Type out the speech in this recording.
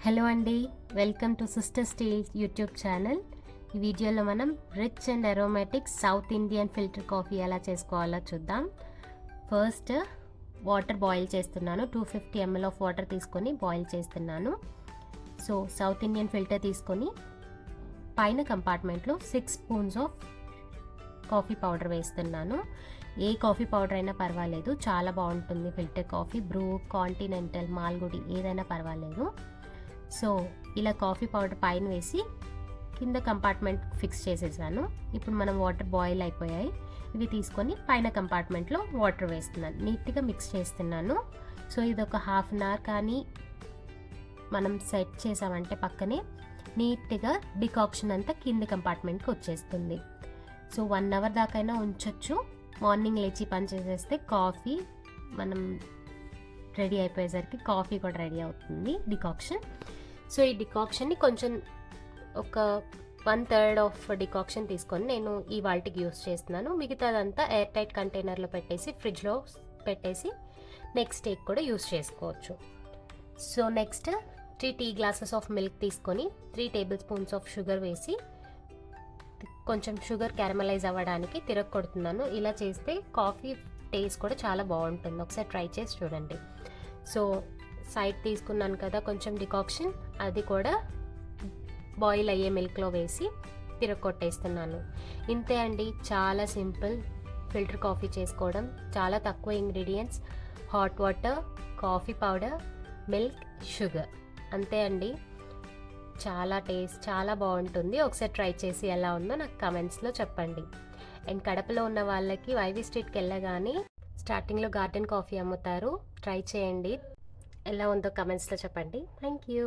Hello అండి, welcome to sister steel YouTube channel. ఈ వీడియోలో మనం rich and aromatic south Indian filter coffee ఎలా చేసుకోవాలో చూద్దాం. ఫస్ట్ వాటర్ బాయిల్ చేస్తున్నాను. 250 ml ఆఫ్ వాటర్ తీసుకొని బాయిల్ చేస్తున్నాను. సో సౌత్ ఇండియన్ ఫిల్టర్ తీసుకొని పైన కంపార్ట్మెంట్లో 6 స్పూన్స్ ఆఫ్ కాఫీ పౌడర్ వేస్తున్నాను. ఏ కాఫీ పౌడర్ అయినా పర్వాలేదు, చాలా బాగుంటుంది filter coffee. Bru, continental, Malgudi ఏదైనా పర్వాలేదు. సో ఇలా కాఫీ పౌడర్ పైన వేసి కింద కంపార్ట్మెంట్ ఫిక్స్ చేసేసాను. ఇప్పుడు మనం వాటర్ బాయిల్ అయిపోయాయి. ఇవి తీసుకొని పైన కంపార్ట్మెంట్లో వాటర్ వేస్తున్నాను. నీట్గా మిక్స్ చేస్తున్నాను. సో ఇది ఒక హాఫ్ అన్ అవర్ కానీ మనం సెట్ చేసామంటే పక్కనే నీట్గా డికాక్షన్ అంతా కింద కంపార్ట్మెంట్కి వచ్చేస్తుంది. సో 1 అవర్ దాకైనా ఉంచవచ్చు. మార్నింగ్ లేచి పని చేసేస్తే కాఫీ మనం రెడీ అయిపోయేసరికి కాఫీ కూడా రెడీ అవుతుంది డికాక్షన్. సో ఈ డికాక్షన్ని కొంచెం ఒక 1/3 ఆఫ్ డికాక్షన్ తీసుకొని నేను ఈ వాల్టీకి యూస్ చేస్తున్నాను. మిగతాదంతా ఎయిర్ టైట్ కంటైనర్లో పెట్టేసి ఫ్రిడ్జ్లో పెట్టేసి నెక్స్ట్ డేకి కూడా యూస్ చేసుకోవచ్చు. So next 3 tea glasses of milk తీసుకొని 3 టేబుల్ స్పూన్స్ ఆఫ్ షుగర్ వేసి కొంచెం షుగర్ క్యారమలైజ్ అవ్వడానికి తిరగొడుతున్నాను. ఇలా చేస్తే కాఫీ టేస్ట్ కూడా చాలా బాగుంటుంది. ఒకసారి ట్రై చేసి చూడండి. సో సైడ్ తీసుకున్నాను కదా కొంచెం డికాక్షన్, అది కూడా బాయిల్ అయ్యే మిల్క్లో వేసి తిరగొట్టేస్తున్నాను. ఇంతే అండి, చాలా సింపుల్ ఫిల్టర్ కాఫీ చేసుకోవడం. చాలా తక్కువ ingredients, hot water, coffee powder, milk, sugar, అంతే అండి. చాలా టేస్ట్ చాలా బాగుంటుంది. ఒకసారి ట్రై చేసి ఎలా ఉందో నాకు కమెంట్స్లో చెప్పండి. అండ్ కడపలో ఉన్న వాళ్ళకి వైవి స్ట్రీట్కి వెళ్ళగానే స్టార్టింగ్లో గార్డెన్ కాఫీ అమ్ముతారు. ట్రై చేయండి, ఎలా ఉందో కమెంట్స్లో చెప్పండి. Thank you.